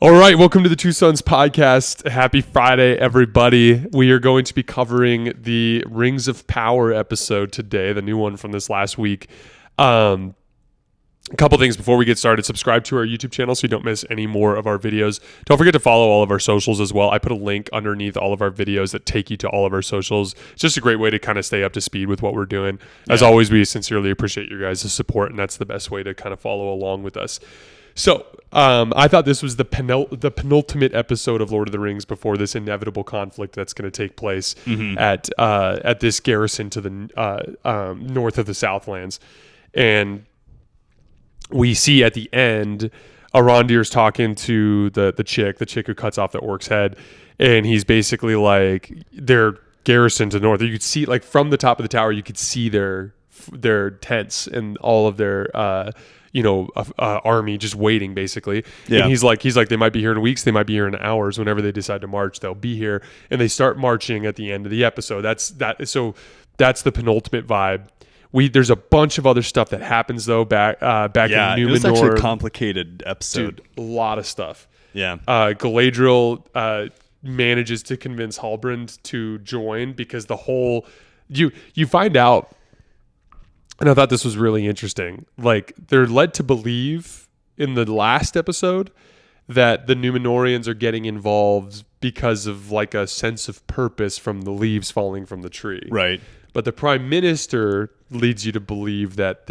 All right, welcome to the Two Sons podcast. Happy Friday, everybody. We are going to be covering the Rings of Power episode today, the new one from this last week. A couple things before we get started. Subscribe to our YouTube channel so you don't miss any more of our videos. Don't forget to follow all of our socials as well. I put a link underneath all of our videos that take you to all of our socials. It's just a great way to kind of stay up to speed with what we're doing. As always, we sincerely appreciate your guys' support, and that's the best way to kind of follow along with us. So I thought this was the penultimate episode of Lord of the Rings before this inevitable conflict that's going to take place at this garrison to the north of the Southlands. And we see at the end, Arondir's talking to the chick who cuts off the orc's head, and he's basically like, they're garrisoned to the north. You could see, like, from the top of the tower, you could see their tents and all of their army just waiting, basically. Yeah. And he's like, they might be here in weeks, they might be here in hours. Whenever they decide to march, they'll be here. And they start marching at the end of the episode. So that's the penultimate vibe. There's a bunch of other stuff that happens though back in Numenor. It was actually a complicated episode. Dude, a lot of stuff. Yeah. Galadriel manages to convince Halbrand to join because the whole you find out. And I thought this was really interesting. Like, they're led to believe in the last episode that the Númenóreans are getting involved because of, like, a sense of purpose from the leaves falling from the tree. Right. But the Prime Minister leads you to believe that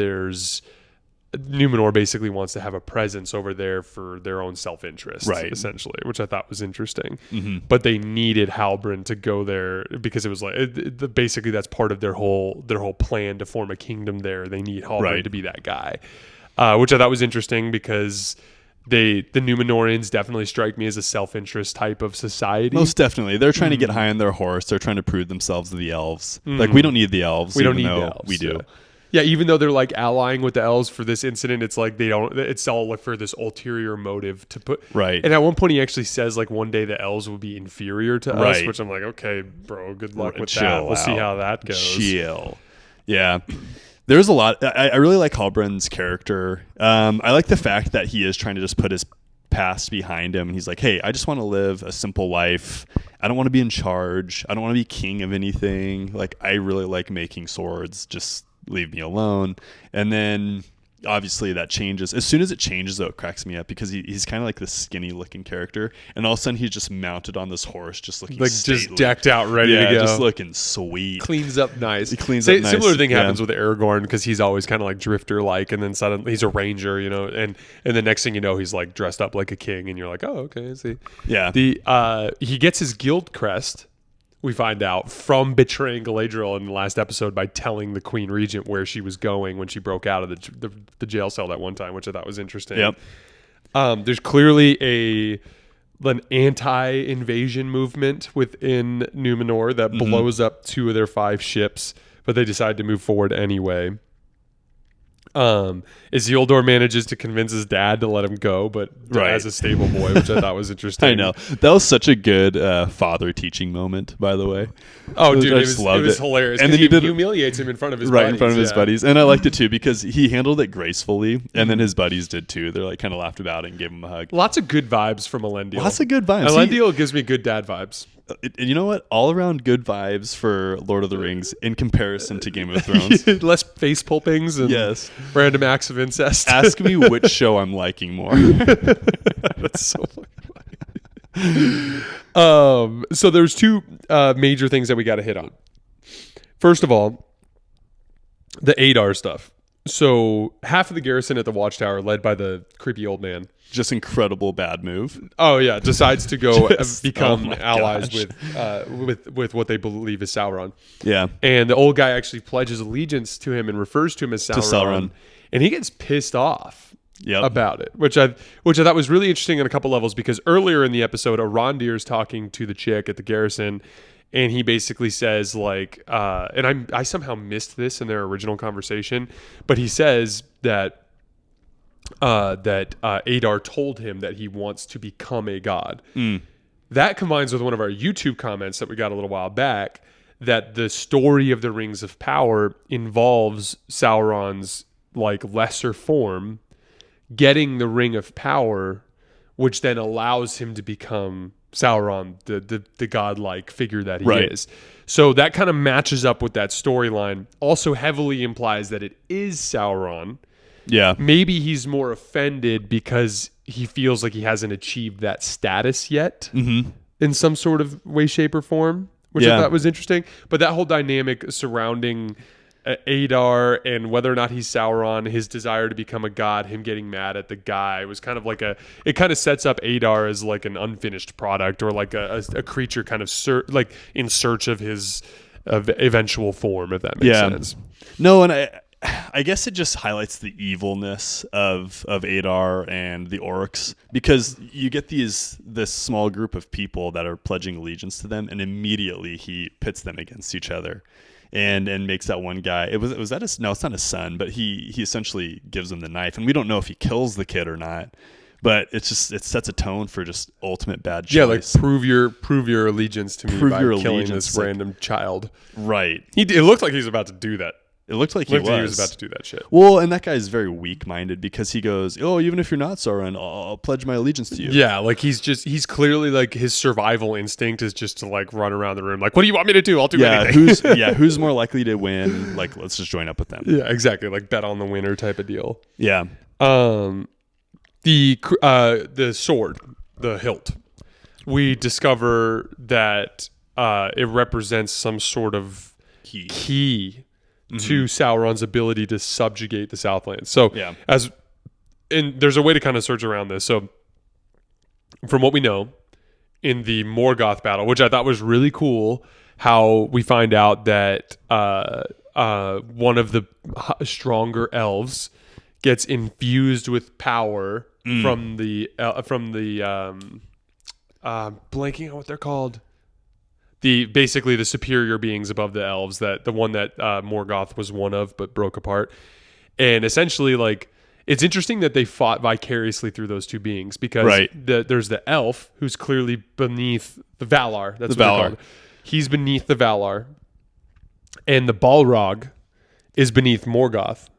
Númenor basically wants to have a presence over there for their own self-interest, right, essentially, which I thought was interesting. Mm-hmm. But they needed Halbrand to go there because it was like basically that's part of their whole plan to form a kingdom there. They need Halbrand to be that guy, which I thought was interesting because the Númenóreans definitely strike me as a self-interest type of society. Most definitely. They're trying to get high on their horse. They're trying to prove themselves to the elves. Like, we don't need the elves. We don't need the elves. We do. Yeah, even though they're like allying with the elves for this incident, it's like it's all for this ulterior motive to put. Right. And at one point he actually says, like, one day the elves will be inferior to us, which I'm like, okay, bro, good luck with that. We'll see how that goes. Chill. Yeah. There's a lot. I really like Halbrand's character. I like the fact that he is trying to just put his past behind him. And he's like, hey, I just want to live a simple life. I don't want to be in charge. I don't want to be king of anything. Like, I really like making swords. Just leave me alone. And then obviously that changes. As soon as it changes, though, it cracks me up because he's kind of like this skinny looking character, and all of a sudden he's just mounted on this horse, just looking like stately. Just decked out, ready to go, just looking sweet. Cleans up nice. He cleans up nice. Similar thing happens with Aragorn because he's always kind of like drifter like, and then suddenly he's a ranger, and the next thing you know he's like dressed up like a king, and you're like, oh, okay, I see. Yeah. He gets his guild crest, we find out, from betraying Galadriel in the last episode by telling the Queen Regent where she was going when she broke out of the jail cell that one time, which I thought was interesting. Yep. There's clearly an anti-invasion movement within Númenor that blows up 2 of their 5 ships, but they decide to move forward anyway. Isildur manages to convince his dad to let him go, but as a stable boy, which I thought was interesting. I know. That was such a good father teaching moment, by the way. Oh, dude, it was hilarious. And then he humiliates him in front of his buddies. Right, in front of his buddies. And I liked it, too, because he handled it gracefully, and then his buddies did, too. They're like, kind of laughed about it and gave him a hug. Lots of good vibes from Elendil. Lots of good vibes. Elendil gives me good dad vibes. You know what? All around good vibes for Lord of the Rings in comparison to Game of Thrones. Less face pulpings and random acts of incest. Ask me which show I'm liking more. That's so funny. So there's 2 major things that we got to hit on. First of all, the Adar stuff. So half of the garrison at the Watchtower, led by the creepy old man, just incredible bad move. Oh yeah, decides to go become allies with what they believe is Sauron. Yeah, and the old guy actually pledges allegiance to him and refers to him as Sauron. And he gets pissed off about it, which I thought was really interesting on a couple levels, because earlier in the episode, Arondir is talking to the chick at the garrison, and he basically says, like, and I somehow missed this in their original conversation, but he says that Adar told him that he wants to become a god. That combines with one of our YouTube comments that we got a little while back, that the story of the Rings of Power involves Sauron's, like, lesser form getting the Ring of Power which then allows him to become Sauron, the godlike figure that he is. So that kind of matches up with that storyline. Also heavily implies that it is Sauron. Yeah. Maybe he's more offended because he feels like he hasn't achieved that status yet in some sort of way, shape, or form, which I thought was interesting. But that whole dynamic surrounding Adar and whether or not he's Sauron, his desire to become a god, him getting mad at the guy was kind of like it kind of sets up Adar as like an unfinished product, or like a creature kind of like in search of his eventual form, if that makes sense. No, and I guess it just highlights the evilness of Adar and the orcs, because you get this small group of people that are pledging allegiance to them, and immediately he pits them against each other. And makes that one guy. Was that his? No, it's not his son. But he essentially gives him the knife, and we don't know if he kills the kid or not. But it sets a tone for just ultimate bad choice. Yeah, like prove your allegiance to me by killing this random child. Right. It looked like he was about to do that. It looked like he was about to do that shit. Well, and that guy is very weak-minded, because he goes, "Oh, even if you're not Sauron, I'll pledge my allegiance to you." Yeah, like he's clearly like his survival instinct is just to like run around the room like, "What do you want me to do? I'll do anything." Who's more likely to win? Like, let's just join up with them. Yeah, exactly. Like bet on the winner type of deal. Yeah. The sword, the hilt. We discover that it represents some sort of key to Sauron's ability to subjugate the Southlands. So and there's a way to kind of search around this. So from what we know in the Morgoth battle, which I thought was really cool, how we find out that one of the stronger elves gets infused with power from the blanking on what they're called. Basically the superior beings above the elves, that the one that Morgoth was one of but broke apart. And essentially, like, it's interesting that they fought vicariously through those two beings, because there's the elf who's clearly beneath the Valar. That's what they're called. He's beneath the Valar. And the Balrog is beneath Morgoth.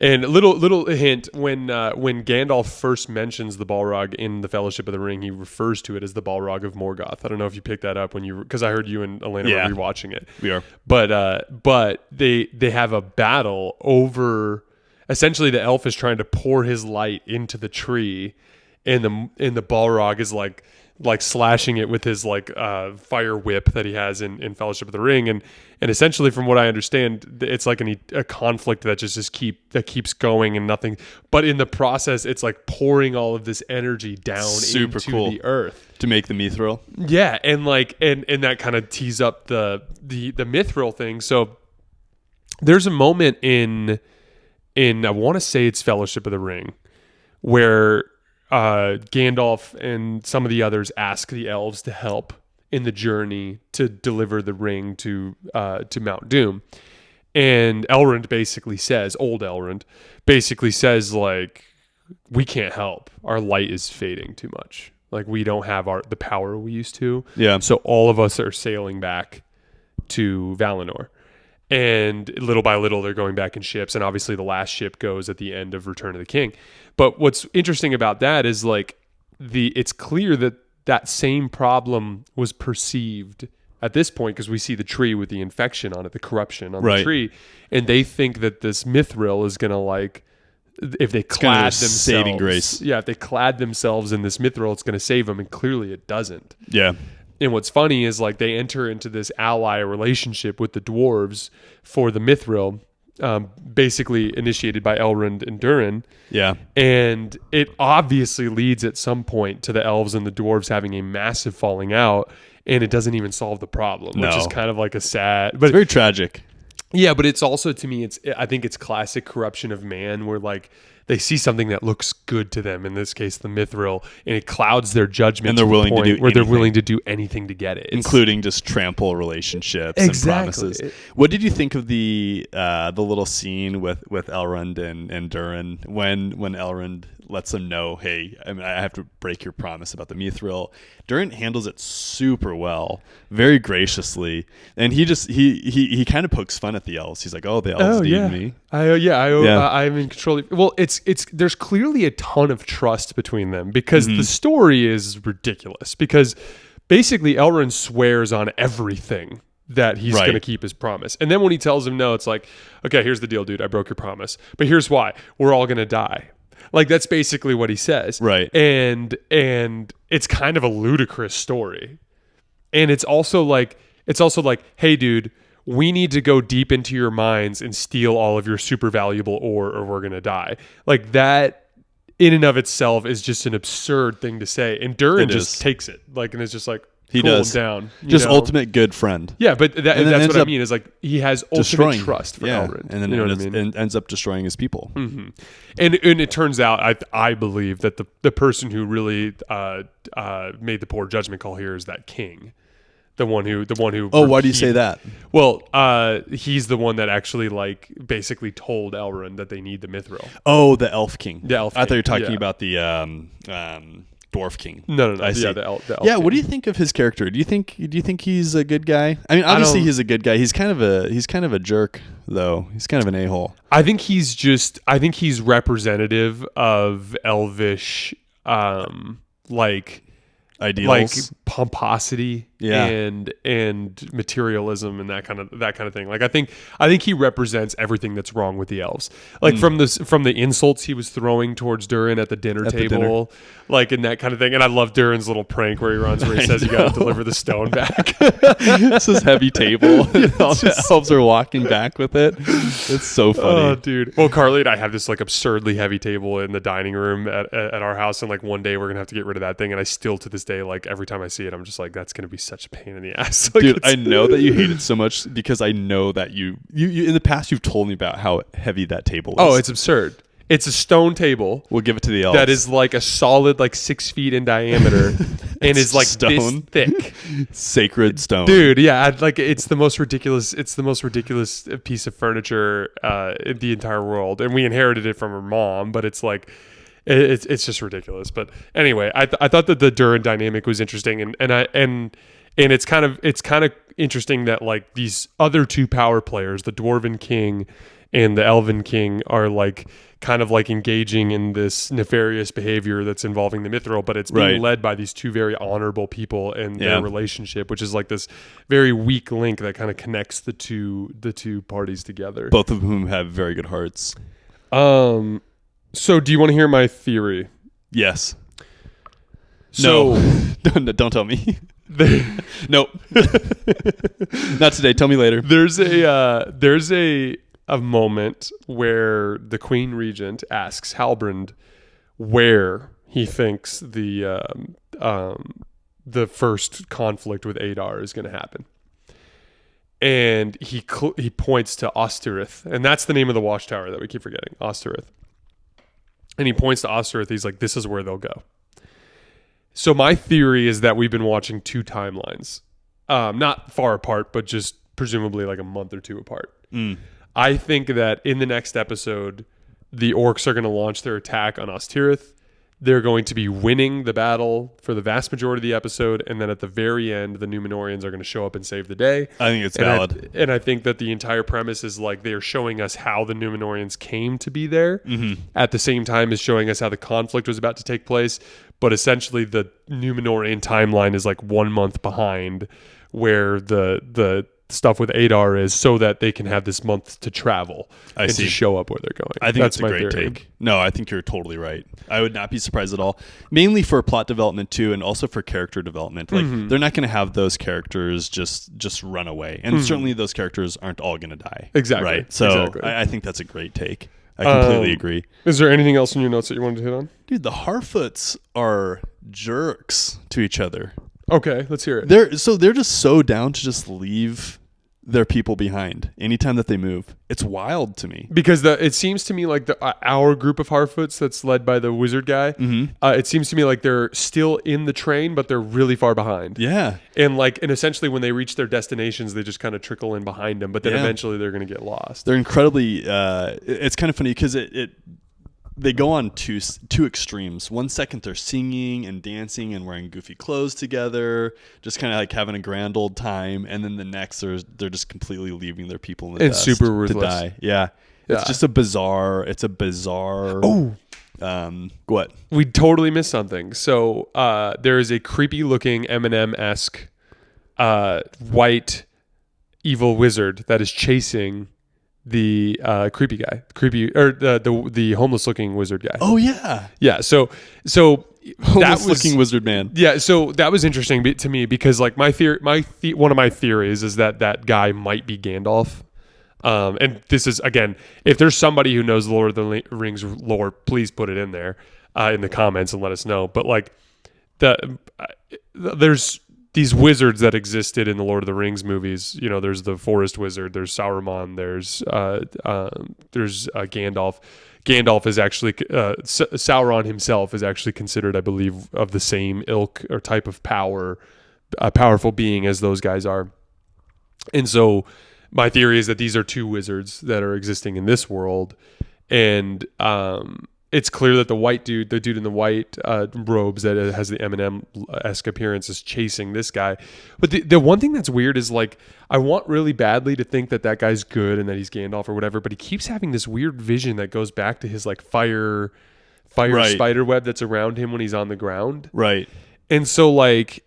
And a little hint, when Gandalf first mentions the Balrog in the Fellowship of the Ring, he refers to it as the Balrog of Morgoth. I don't know if you picked that up because I heard you and Elena were rewatching it. We are. But they have a battle over, essentially the elf is trying to pour his light into the tree, and the Balrog is like slashing it with his fire whip that he has in Fellowship of the Ring, and essentially, from what I understand, it's like a conflict that keeps going and nothing. But in the process, it's like pouring all of this energy down into the earth to make the mithril. Yeah, and and that kind of tees up the mithril thing. So there's a moment in I want to say it's Fellowship of the Ring where Gandalf and some of the others ask the elves to help in the journey to deliver the ring to Mount Doom. And Elrond basically says, old Elrond basically says, like, we can't help. Our light is fading too much. Like, we don't have the power we used to. Yeah. So all of us are sailing back to Valinor. And little by little, they're going back in ships. And obviously the last ship goes at the end of Return of the King. But what's interesting about that is, like, it's clear that same problem was perceived at this point, because we see the tree with the infection on it, the corruption on the tree. And they think that this mithril is going to, like, if they clad themselves, saving grace. Yeah, if they clad themselves in this mithril, it's going to save them. And clearly it doesn't. Yeah. And what's funny is, like, they enter into this ally relationship with the dwarves for the mithril, basically initiated by Elrond and Durin. Yeah. And it obviously leads at some point to the elves and the dwarves having a massive falling out, and it doesn't even solve the problem, which is kind of like a sad... But it's very tragic. Yeah, but it's also, to me, I think it's classic corruption of man, where, like, they see something that looks good to them, in this case the mithril, and it clouds their judgment, and they're willing to do where they're willing to do anything to get it, including just trample relationships and promises. What did you think of the little scene with Elrond and Durin when Elrond lets them know, hey, I have to break your promise about the mithril? Durin handles it super well, very graciously, and he kind of pokes fun at the elves. He's like, "Oh, the elves need me." I'm in control. Well, it's there's clearly a ton of trust between them because the story is ridiculous because basically Elrond swears on everything that he's going to keep his promise. And then when he tells him no, it's like, okay, here's the deal, dude. I broke your promise. But here's why. We're all going to die. Like, that's basically what he says. Right. And it's kind of a ludicrous story. And it's also like, hey, dude, we need to go deep into your mines and steal all of your super valuable ore or we're going to die. Like, that in and of itself is just an absurd thing to say. And Durin just takes it. Like, and it's just like, he cool does. Him down. Just ultimate good friend. Yeah, but that's what I mean is like he has ultimate trust for Elrond. And then you know what I mean? And ends up destroying his people. Mm-hmm. And it turns out, I believe that the person who really made the poor judgment call here is that king. The one who. Oh, why do you say that? Well, he's the one that actually like basically told Elrond that they need the mithril. Oh, the elf king. The elf. I thought you were talking yeah. about the dwarf king. No. I see. Yeah, the elf. Yeah. What do you think of his character? Do you think he's a good guy? I mean, obviously he's a good guy. He's kind of a jerk though. He's kind of an a-hole. I think he's representative of elvish, like ideals, like pomposity, yeah. and materialism and that kind of thing. Like I think he represents everything that's wrong with the elves. Like from the insults he was throwing towards Durin at the dinner table, like and that kind of thing. And I love Durin's little prank where he says you got to deliver the stone back. This is heavy table. All the elves are walking back with it. It's so funny. Oh, dude. Well, Carly and I have this like absurdly heavy table in the dining room at our house, and like one day we're gonna have to get rid of that thing. And I still to this day, like every time I see it, I'm just like, that's gonna be such a pain in the ass. Like, dude, I know that you hate it so much because I know that you in the past you've told me about how heavy that table is. Oh, it's absurd. It's a stone table. We'll give it to the elves. That is like a solid like 6 feet in diameter and is like stone. This thick. Sacred stone. Dude, yeah, like it's the most ridiculous piece of furniture in the entire world. And we inherited it from her mom, but it's like it's just ridiculous. But anyway, I thought that the Durin dynamic was interesting and it's kind of interesting that like these other two power players, the Dwarven King and the Elven King, are like kind of like engaging in this nefarious behavior that's involving the mithril, but it's being led by these two very honorable people and their relationship, which is like this very weak link that kind of connects the two parties together. Both of whom have very good hearts. So do you want to hear my theory? Yes. So, no. Don't tell me. Nope. Not today. Tell me later. There's a moment where the Queen Regent asks Halbrand where he thinks the first conflict with Adar is going to happen, and he points to Ostirith, and that's the name of the watchtower that we keep forgetting, Ostirith. And he points to Ostirith. He's like, "This is where they'll go." So my theory is that we've been watching two timelines, not far apart, but just presumably like a month or two apart. I think that in the next episode, the orcs are going to launch their attack on Ostirith. They're going to be winning the battle for the vast majority of the episode, and then at the very end, the Númenóreans are going to show up and save the day. I think it's valid. And I think that the entire premise is like they're showing us how the Númenóreans came to be there, at the same time as showing us how the conflict was about to take place. But essentially, the Númenórean timeline is like 1 month behind where the stuff with Adar is, so that they can have this month to travel to show up where they're going. I think that's a great take. No, I think you're totally right. I would not be surprised at all. Mainly for plot development too, and also for character development. Like they're not going to have those characters just run away, and certainly those characters aren't all going to die. Exactly. Right. So I think that's a great take. I completely agree. Is there anything else in your notes that you wanted to hit on? Dude, the Harfoots are jerks to each other. Okay, let's hear it. They're just so down to just leave their people behind anytime that they move. It's wild to me because it seems to me like our group of Harfoots that's led by the wizard guy. It seems to me like they're still in the train, but they're really far behind. Yeah, and essentially when they reach their destinations, they just kind of trickle in behind them. But then eventually they're going to get lost. They're incredibly. It's kind of funny because they go on two extremes. 1 second they're singing and dancing and wearing goofy clothes together, just kind of like having a grand old time, and then the next they're just completely leaving their people in the dust super ruthless to die. Yeah, It's just a bizarre. It's a bizarre. Oh, what? we totally missed something. So there is a creepy looking Eminem-esque white evil wizard that is chasing the creepy guy, the homeless looking wizard guy. Oh yeah, yeah. So homeless looking wizard man. Yeah. So that was interesting to me because like one of my theories is that guy might be Gandalf. And this is, again, if there's somebody who knows the Lord of the Rings lore, please put it in there in the comments and let us know. But like there's these wizards that existed in the Lord of the Rings movies. You know, there's the Forest Wizard, there's Sauron, there's Gandalf. Gandalf is actually Sauron himself is actually considered, I believe, of the same ilk or type of powerful being as those guys are. And so my theory is that these are two wizards that are existing in this world, and it's clear that the dude in the white robes that has the Eminem-esque appearance, is chasing this guy. But the one thing that's weird is like I want really badly to think that guy's good and that he's Gandalf or whatever, but he keeps having this weird vision that goes back to his like fire right. spider web that's around him when he's on the ground. Right. And so like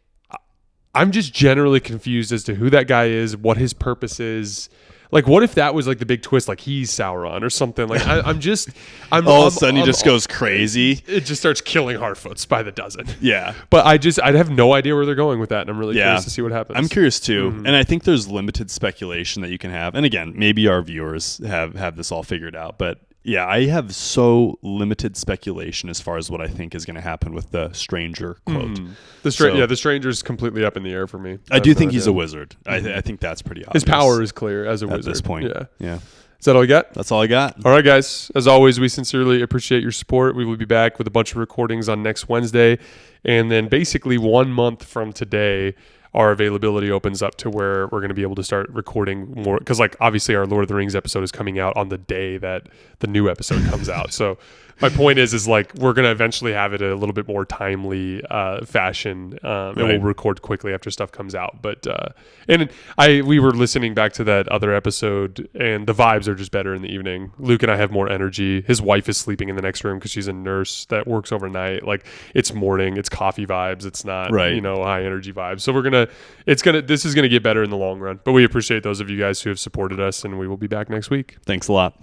I'm just generally confused as to who that guy is, what his purpose is. Like, what if that was like the big twist? Like he's Sauron or something. Like all of a sudden he just goes crazy. It just starts killing Harfoots by the dozen. Yeah. But I'd have no idea where they're going with that. And I'm really curious to see what happens. I'm curious too. Mm-hmm. And I think there's limited speculation that you can have. And again, maybe our viewers have this all figured out, but yeah, I have so limited speculation as far as what I think is going to happen with the stranger quote. The stranger's completely up in the air for me. I do think he's a wizard. I think that's pretty obvious. His power is clear as a wizard at this point. Yeah. Is that all you got? That's all I got. All right, guys. As always, we sincerely appreciate your support. We will be back with a bunch of recordings on next Wednesday, and then basically 1 month from today, our availability opens up to where we're going to be able to start recording more, because like obviously our Lord of the Rings episode is coming out on the day that the new episode comes out. So my point is like we're going to eventually have it a little bit more timely fashion, and we'll record quickly after stuff comes out. But we were listening back to that other episode, and the vibes are just better in the evening. Luke and I have more energy. His wife is sleeping in the next room because she's a nurse that works overnight. Like it's morning, it's coffee vibes. It's not high energy vibes. So this is gonna get better in the long run. But we appreciate those of you guys who have supported us, and we will be back next week. Thanks a lot.